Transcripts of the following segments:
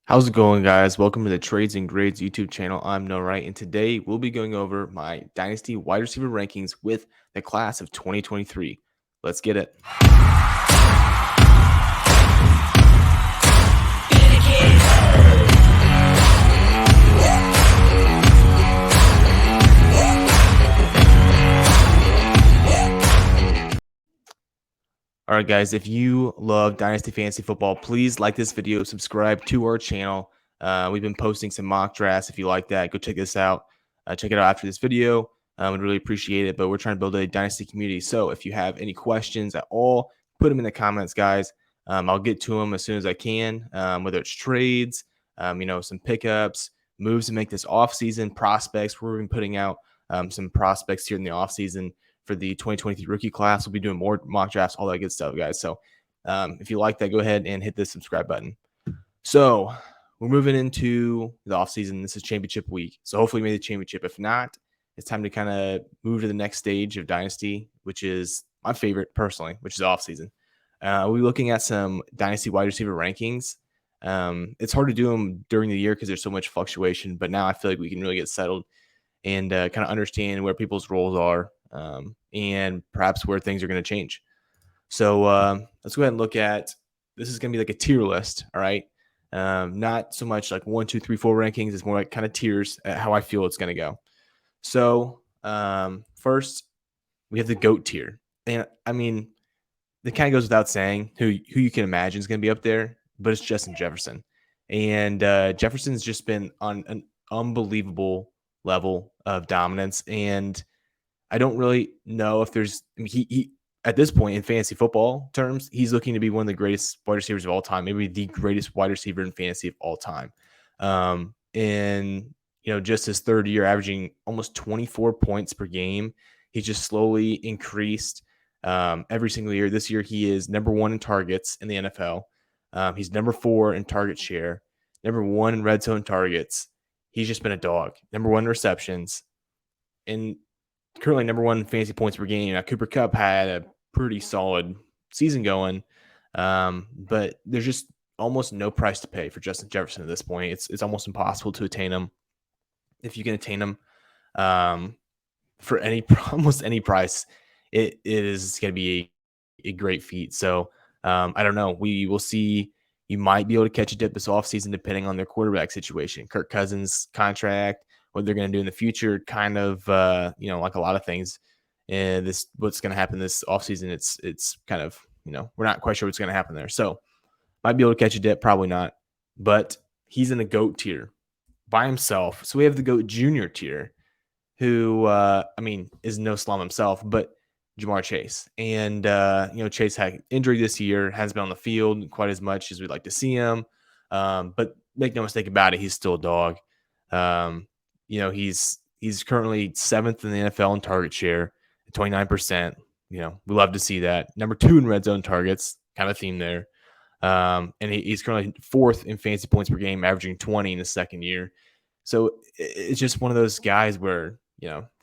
How's it going, guys? Welcome to the Trades and Grades YouTube channel. I'm Noah Wright, and today we'll be going over my Dynasty wide receiver rankings with the class of 2023. Let's get it. All right, guys, if you love Dynasty Fantasy Football, please like this video, subscribe to our channel. We've been posting some mock drafts. If you like that, go check this out. Check it out after this video. We'd really appreciate it, but we're trying to build a Dynasty community. So if you have any questions at all, put them in the comments, guys. I'll get to them as soon as I can, whether it's trades, some pickups, moves to make this offseason, prospects. We're even putting out some prospects here in the offseason for the 2023 rookie class. We'll be doing more mock drafts, all that good stuff, guys. So if you like that, go ahead and hit the subscribe button. So we're moving into the offseason. This is championship week. So hopefully we made the championship. If not, it's time to kind of move to the next stage of Dynasty, which is my favorite personally, which is offseason. We'll be looking at some Dynasty wide receiver rankings. It's hard to do them during the year because there's so much fluctuation, but now I feel like we can really get settled and kind of understand where people's roles are and perhaps where things are going to change. So let's go ahead and look at, this is going to be like a tier list. All right. Not so much like 1, 2, 3, 4 rankings. It's more like kind of tiers at how I feel it's going to go. So first we have the GOAT tier. And I mean, it kind of goes without saying who you can imagine is going to be up there, but it's Justin Jefferson. And Jefferson's just been on an unbelievable level of dominance. And I don't really know if there's, he at this point in fantasy football terms, he's looking to be one of the greatest wide receivers of all time, maybe the greatest wide receiver in fantasy of all time. And just his third year, averaging almost 24 points per game. He's just slowly increased every single year. This year, he is number 1 in targets in the NFL. He's number 4 in target share, number 1 in red zone targets. He's just been a dog. Number 1 in receptions, and currently number 1 in fantasy points per game. Now, Cooper Kupp had a pretty solid season going, but there's just almost no price to pay for Justin Jefferson at this point. It's almost impossible to attain him. If you can attain him for almost any price, it is going to be a great feat. So I don't know. We will see. You might be able to catch a dip this offseason depending on their quarterback situation. Kirk Cousins' contract, what they're going to do in the future, kind of, like a lot of things. And what's going to happen this offseason, it's kind of, we're not quite sure what's going to happen there. So might be able to catch a dip, probably not. But he's in the GOAT tier by himself. So we have the GOAT Junior tier, who, is no slum himself, but Ja'Marr Chase. And, Chase had injury this year, hasn't been on the field quite as much as we'd like to see him. But make no mistake about it, he's still a dog. He's currently 7th in the NFL in target share, 29%. We love to see that. Number 2 in red zone targets, kind of theme there. And he's currently 4th in fantasy points per game, averaging 20 in the second year. So it's just one of those guys where,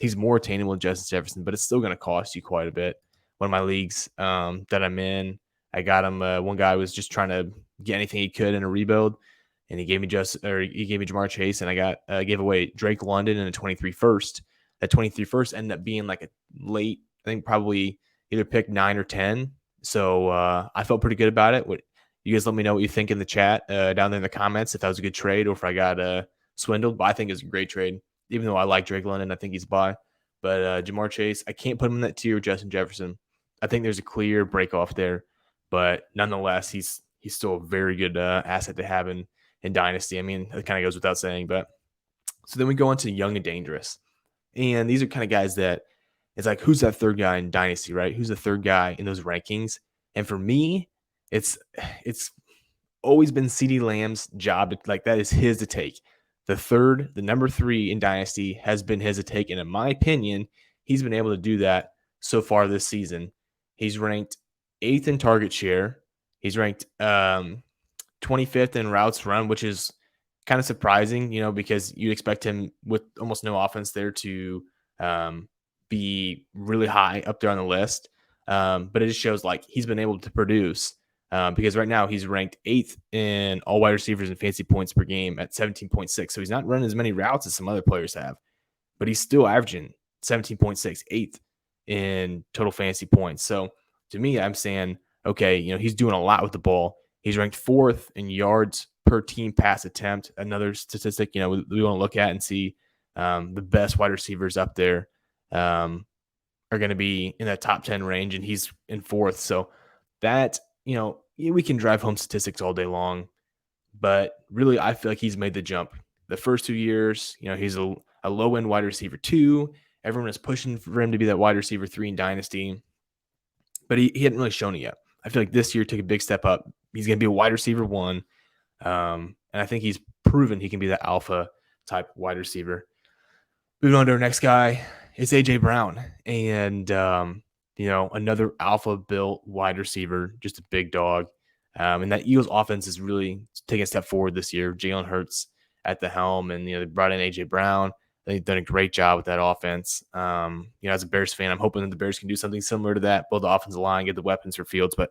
he's more attainable than Justin Jefferson, but it's still going to cost you quite a bit. One of my leagues that I'm in, I got him. One guy was just trying to get anything he could in a rebuild, and he gave me Ja'Marr Chase, and I gave away Drake London and a 23 first. That 23 first ended up being like a late, I think probably either pick 9 or 10. So I felt pretty good about it. You guys let me know what you think in the chat down there in the comments, if that was a good trade or if I got swindled. But I think it's a great trade. Even though I like Drake London, I think he's a buy. But Ja'Marr Chase, I can't put him in that tier with Justin Jefferson. I think there's a clear break off there. But nonetheless, he's still a very good asset to have in Dynasty. I mean, it kind of goes without saying. But so then we go on to Young and Dangerous. And these are kind of guys that it's like, who's that third guy in Dynasty, right? Who's the third guy in those rankings? And for me, it's always been CeeDee Lamb's job. Like, that is his to take. The number 3 in Dynasty has been his to take. And in my opinion, he's been able to do that so far this season. He's ranked 8th in target share. He's ranked 25th in routes run, which is kind of surprising, because you expect him with almost no offense there to be really high up there on the list. But it just shows like he's been able to produce because right now he's ranked 8th in all wide receivers in fantasy points per game at 17.6. So he's not running as many routes as some other players have, but he's still averaging 17.6, 8th in total fantasy points. So to me, I'm saying, okay, he's doing a lot with the ball. He's ranked 4th in yards per team pass attempt. Another statistic, we want to look at and see the best wide receivers up there are going to be in that top 10 range, and he's in 4th. So that, we can drive home statistics all day long, but really I feel like he's made the jump. The first 2 years, he's a low end wide receiver 2. Everyone is pushing for him to be that wide receiver 3 in Dynasty, but he hadn't really shown it yet. I feel like this year took a big step up. He's going to be a wide receiver 1. And I think he's proven he can be that alpha type wide receiver. Moving on to our next guy, it's A.J. Brown. And, another alpha built wide receiver, just a big dog. And that Eagles offense is really taking a step forward this year. Jalen Hurts at the helm, and, they brought in A.J. Brown. They've done a great job with that offense. As a Bears fan, I'm hoping that the Bears can do something similar to that, build the offensive line, get the weapons for Fields. But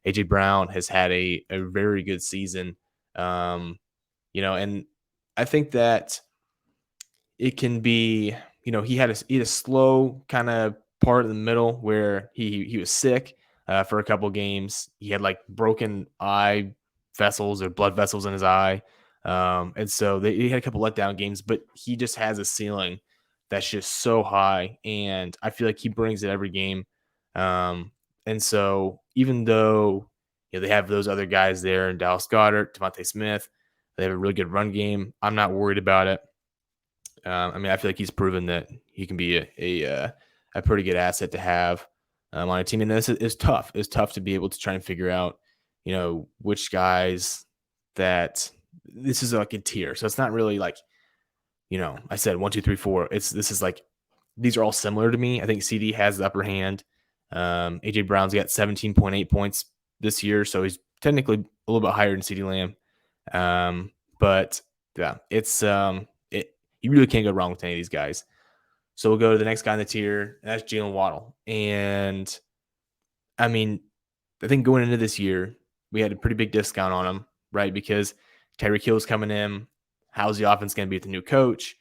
A.J. Brown has had a very good season. And I think that it can be, he had a slow kind of part in the middle where he was sick for a couple games. He had like broken eye vessels or blood vessels in his eye. And so he had a couple letdown games, but he just has a ceiling that's just so high. And I feel like he brings it every game. And so even though, they have those other guys there in Dallas Goedert, Davante Smith, they have a really good run game. I'm not worried about it. I feel like he's proven that he can be a pretty good asset to have on a team. And this is tough. It's tough to be able to try and figure out, which guys that this is like a tier. So it's not really like, I said 1, 2, 3, 4. This is like, these are all similar to me. I think CD has the upper hand. AJ Brown's got 17.8 points this year, so he's technically a little bit higher than CeeDee Lamb. But yeah, it's you really can't go wrong with any of these guys. So we'll go to the next guy in the tier, and that's Jaylen Waddle. And I think going into this year, we had a pretty big discount on him, right? Because Tyreek Hill is coming in. How's the offense going to be with the new coach?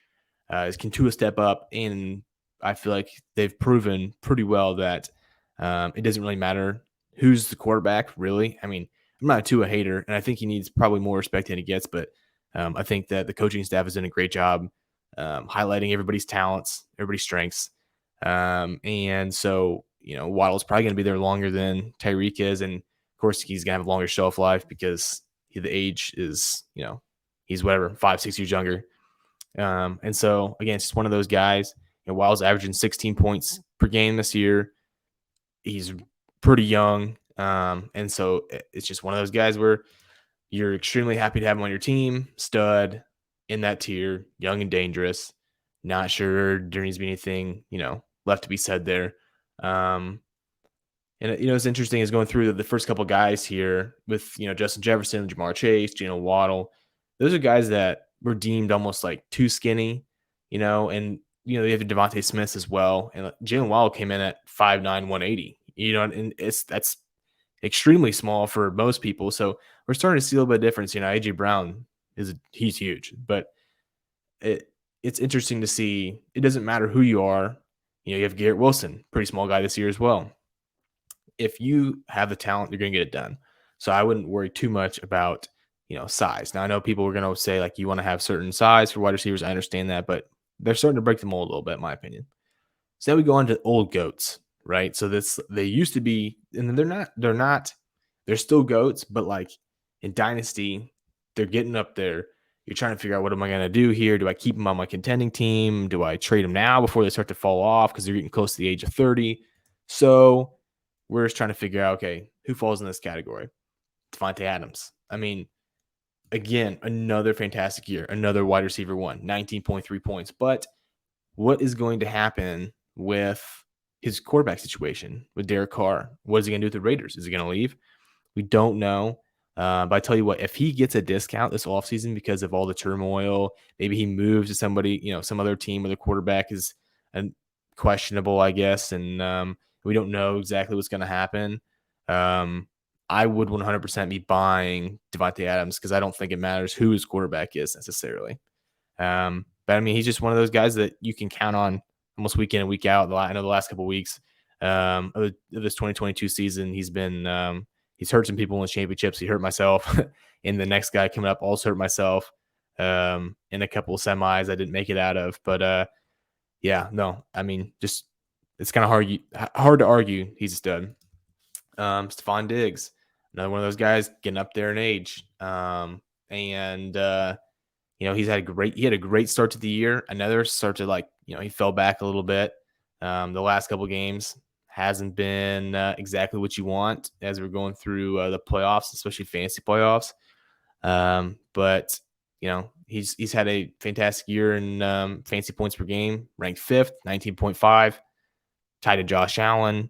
Can Tua step up? And I feel like they've proven pretty well that it doesn't really matter who's the quarterback, really. I'm not a Tua hater, and I think he needs probably more respect than he gets, but I think that the coaching staff has done a great job highlighting everybody's talents, everybody's strengths. And so, Waddle's probably going to be there longer than Tyreek is. And of course, he's going to have a longer shelf life because the age is, he's whatever, 5, 6 years younger. And so, again, it's just one of those guys. Waddle's averaging 16 points per game this year. He's pretty young. And so it's just one of those guys where you're extremely happy to have him on your team. Stud in that tier, young and dangerous. Not sure there needs to be anything, left to be said there. And it's interesting is going through the first couple guys here with, Justin Jefferson, Jamar Chase, Jaylen Waddle. Those are guys that were deemed almost like too skinny, and, they have Davante Smith as well. And Jaylen Waddle came in at 5'9", 180, and that's extremely small for most people. So we're starting to see a little bit of difference. AJ Brown he's huge, but it's interesting to see. It doesn't matter who you are. You have Garrett Wilson, pretty small guy this year as well. If you have the talent, you're going to get it done. So I wouldn't worry too much about, size. Now I know people are going to say like you want to have certain size for wide receivers. I understand that, but they're starting to break the mold a little bit, in my opinion. So now we go on to old goats, right? So they used to be, and they're still goats, but like in Dynasty, they're getting up there. You're trying to figure out, what am I going to do here? Do I keep them on my contending team? Do I trade them now before they start to fall off because they're getting close to the age of 30? So we're just trying to figure out, okay, who falls in this category? Davante Adams. Again, another fantastic year, another wide receiver 1, 19.3 points. But what is going to happen with his quarterback situation with Derek Carr? What is he going to do with the Raiders? Is he going to leave? We don't know. But I tell you what, if he gets a discount this offseason because of all the turmoil, maybe he moves to somebody, some other team where the quarterback is questionable, I guess, and we don't know exactly what's going to happen. I would 100% be buying Davante Adams because I don't think it matters who his quarterback is necessarily. But I mean, he's just one of those guys that you can count on almost week in and week out. I know the last couple of weeks of this 2022 season, he's hurt some people in the championships. He hurt myself, and the next guy coming up also hurt myself in a couple of semis I didn't make it out of. But yeah, no, I mean, just it's kind of hard to argue he's a stud. Stefon Diggs, another one of those guys getting up there in age, and he had a great start to the year. Another start to he fell back a little bit. The last couple games hasn't been exactly what you want as we're going through the playoffs, especially fantasy playoffs. But he's had a fantastic year in fantasy points per game, ranked 5th, 19.5, tied to Josh Allen.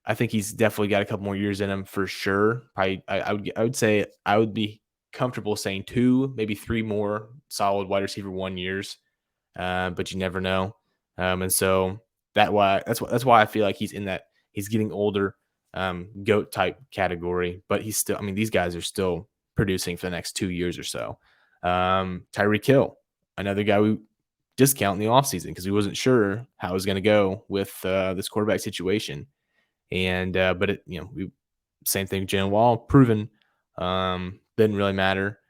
I think he's definitely got a couple more years in him for sure. Probably, I would say I would be comfortable saying 2, maybe 3 more solid wide receiver 1 years, but you never know. And so that's why I feel like he's getting older, GOAT type category. But he's still, I mean, these guys are still producing for the next 2 years or so. Tyreek Hill, another guy we discount in the offseason because we wasn't sure how it was going to go with this quarterback situation. And but same thing. Jaylen Waddle proven didn't really matter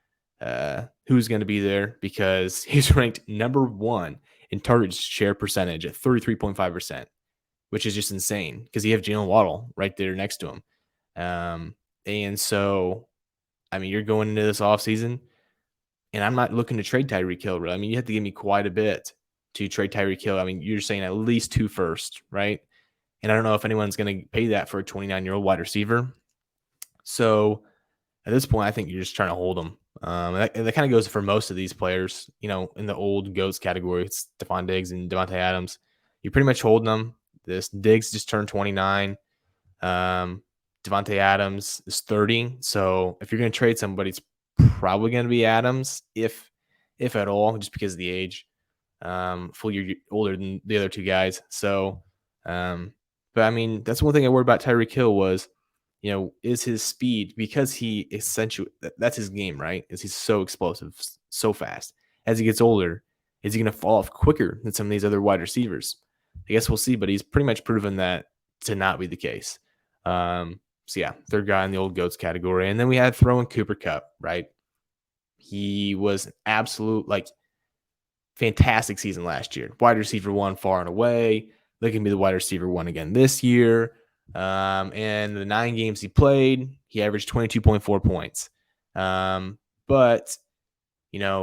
who's going to be there because he's ranked number 1 in target share percentage at 33.5%, which is just insane because you have Jaylen Waddle right there next to him. And so, I mean, you're going into this offseason, and I'm not looking to trade Tyreek Hill. Really. I mean, you have to give me quite a bit to trade Tyreek Hill. I mean, you're saying at least 2 firsts, right? And I don't know if anyone's going to pay that for a 29-year-old wide receiver. So at this point, I think you're just trying to hold them. That kind of goes for most of these players, in the old GOATs category. It's Stefon Diggs and Davante Adams. You're pretty much holding them. This Diggs just turned 29. Davante Adams is 30. So if you're going to trade somebody, it's probably going to be Adams, if at all, just because of the age. Full year older than the other 2 guys. So, but I mean, that's one thing I worried about Tyreek Hill was, is his speed, because he essentially, that's his game, right? Is he's so explosive, so fast. As he gets older, is he going to fall off quicker than some of these other wide receivers? I guess we'll see, but he's pretty much proven that to not be the case. So yeah, 3rd guy in the old GOATs category. And then we had throwing Cooper Kupp, right? He was an absolute, fantastic season last year. Wide receiver 1 far and away. Looking to be the wide receiver 1 again this year. And the 9 games he played, he averaged 22.4 points. But,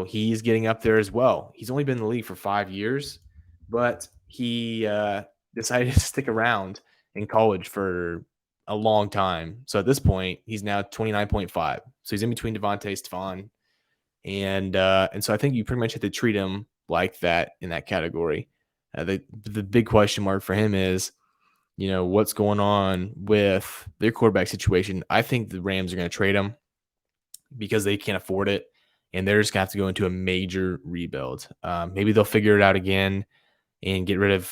he's getting up there as well. He's only been in the league for 5 years, but he decided to stick around in college for a long time. So at this point, he's now 29.5. So he's in between Davante, Stefon. And so I think you pretty much have to treat him like that in that category. The big question mark for him is, what's going on with their quarterback situation. I think the Rams are going to trade him because they can't afford it, and they're just going to have to go into a major rebuild. Maybe they'll figure it out again and get rid of,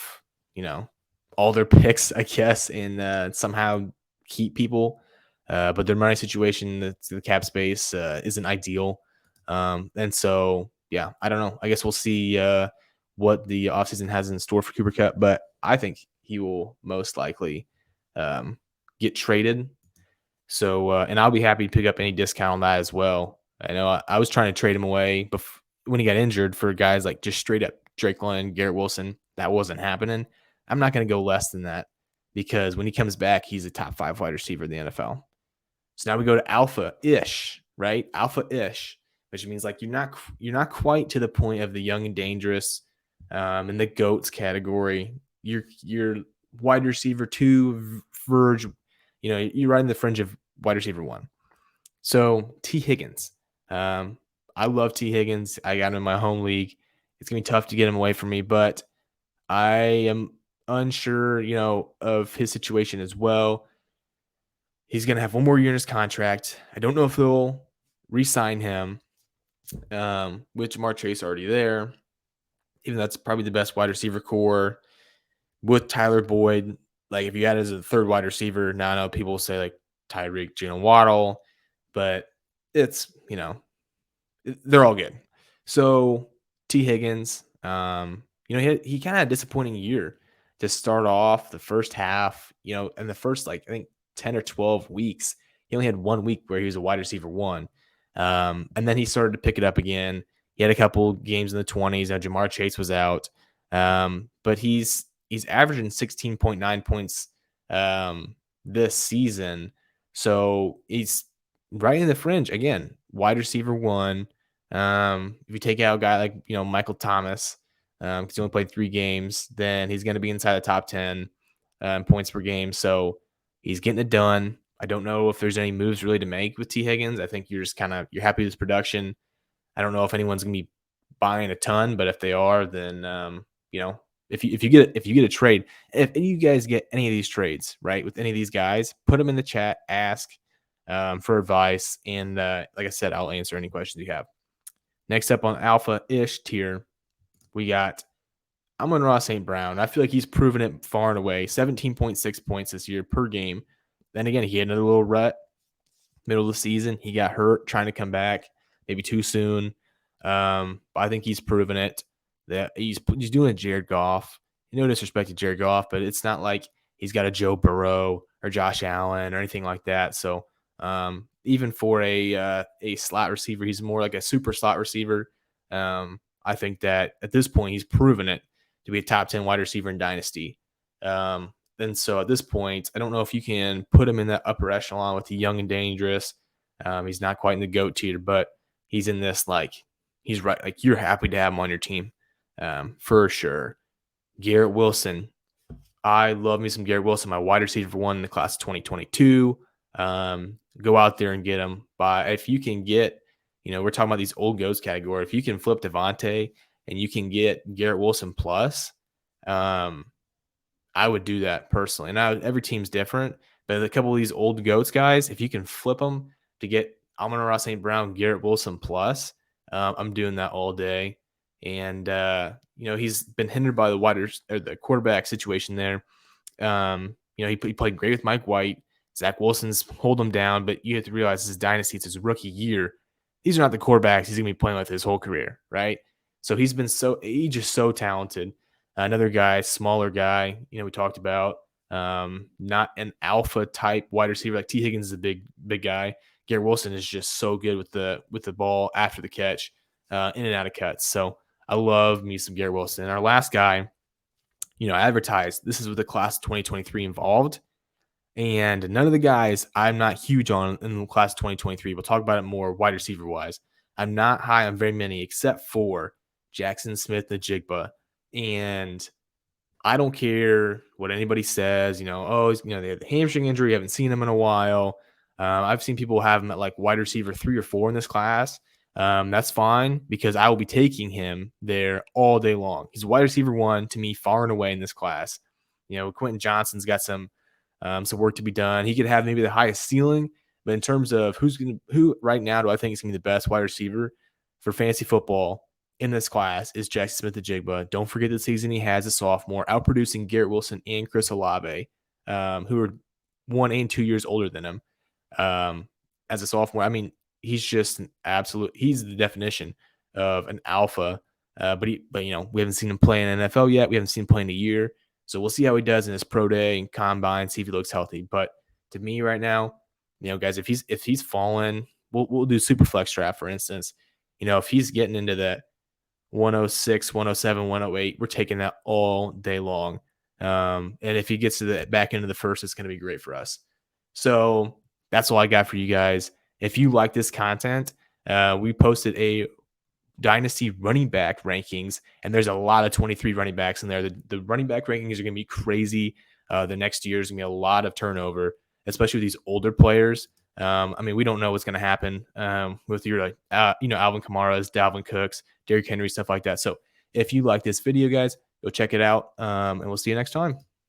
all their picks, I guess, and somehow keep people. But their money situation, the cap space, isn't ideal. And so, yeah, I don't know. I guess we'll see what the offseason has in store for Cooper Kupp, but I think he will most likely get traded. So, and I'll be happy to pick up any discount on that as well. I know I was trying to trade him away when he got injured for guys like just straight up Drake London, Garrett Wilson. That wasn't happening. I'm not going to go less than that because when he comes back, he's a top 5 wide receiver in the NFL. So now we go to alpha-ish, right? Alpha-ish, which means you're not quite to the point of the young and dangerous in the GOATs category. You're wide receiver 2 verge, you're right in the fringe of wide receiver 1. So T. Higgins. I love T. Higgins. I got him in my home league. It's going to be tough to get him away from me, but I am unsure, of his situation as well. He's going to have 1 more year in his contract. I don't know if they'll re-sign him, with Jamar Chase already there. Even that's probably the best wide receiver core with Tyler Boyd. If you add as a 3rd wide receiver, now I know people will say Tyreek, Jaylen Waddle, but it's, they're all good. So T. Higgins, he kind of had a disappointing year to start off the first half, in the first, like, I think 10 or 12 weeks. He only had 1 week where he was a wide receiver one. And then he started to pick it up again. He had a couple games in the 20s. Now Jamar Chase was out. But he's averaging 16.9 points this season. So he's right in the fringe again, wide receiver one. If you take out a guy like, Michael Thomas, because he only played 3 games, then he's going to be inside the top 10 points per game. So he's getting it done. I don't know if there's any moves really to make with T. Higgins. I think you're just you're happy with his production. I don't know if anyone's going to be buying a ton, but if they are, then if you get a trade, if any of you guys get any of these trades, right, with any of these guys, put them in the chat, ask for advice, and like I said, I'll answer any questions you have. Next up on alpha-ish tier, we got Amon Ra St. Brown. I feel like he's proven it far and away. 17.6 points this year per game. Then again, he had another little rut middle of the season. He got hurt trying to come back, maybe too soon. But I think he's proven it. That he's doing a Jared Goff. No disrespect to Jared Goff, but it's not like he's got a Joe Burrow or Josh Allen or anything like that. So even for a slot receiver, he's more like a super slot receiver. I think that at this point he's proven it to be a top 10 wide receiver in Dynasty. And so at this point, I don't know if you can put him in that upper echelon with the young and dangerous. He's not quite in the GOAT tier, but he's in this, he's right. Like, you're happy to have him on your team for sure. Garrett Wilson. I love me some Garrett Wilson, my wide receiver one in the class of 2022. Go out there and get him. But if you can get, we're talking about these old GOATs category. If you can flip Davante and you can get Garrett Wilson plus, I would do that personally. And every team's different, but a couple of these old GOATs guys, if you can flip them to get Amon Ra St. Brown, Garrett Wilson plus, I'm doing that all day. And he's been hindered by the quarterback situation there. He played great with Mike White. Zach Wilson's hold him down, but you have to realize this is Dynasty. It's his rookie year. These are not the quarterbacks he's going to be playing with his whole career, right? So he's just so talented. Another guy, smaller guy, we talked about, not an alpha type wide receiver. Like T. Higgins is a big guy. Garrett Wilson is just so good with the ball after the catch, in and out of cuts. So I love me some Garrett Wilson. And our last guy, advertised, this is with the class of 2023 involved. And none of the guys I'm not huge on in the class of 2023. We'll talk about it more wide receiver wise. I'm not high on very many except for Jaxon Smith-Njigba. And I don't care what anybody says, they have the hamstring injury. I haven't seen him in a while. I've seen people have him at like wide receiver 3 or 4 in this class. That's fine because I will be taking him there all day long. He's wide receiver 1 to me, far and away in this class. Quentin Johnston's got some work to be done. He could have maybe the highest ceiling, but in terms of who right now do I think is going to be the best wide receiver for fantasy football in this class is Jaxon Smith-Njigba. Don't forget the season he has as a sophomore, outproducing Garrett Wilson and Chris Olave, who are 1 and 2 years older than him. As a sophomore, I mean, he's just he's the definition of an alpha. But we haven't seen him play in NFL yet. We haven't seen him play in a year. So we'll see how he does in his pro day and combine, see if he looks healthy. But to me right now, guys, if he's fallen, we'll do super flex draft, for instance. If he's getting into that 106, 107, 108, we're taking that all day long. And if he gets to the back end of the first, it's going to be great for us. So that's all I got for you guys. If you like this content, we posted a Dynasty running back rankings, and there's a lot of 23 running backs in there. The running back rankings are going to be crazy. The next year is going to be a lot of turnover, especially with these older players. We don't know what's going to happen with your Alvin Kamara's, Dalvin Cooks, Derrick Henry, stuff like that. So if you like this video, guys, go check it out, and we'll see you next time.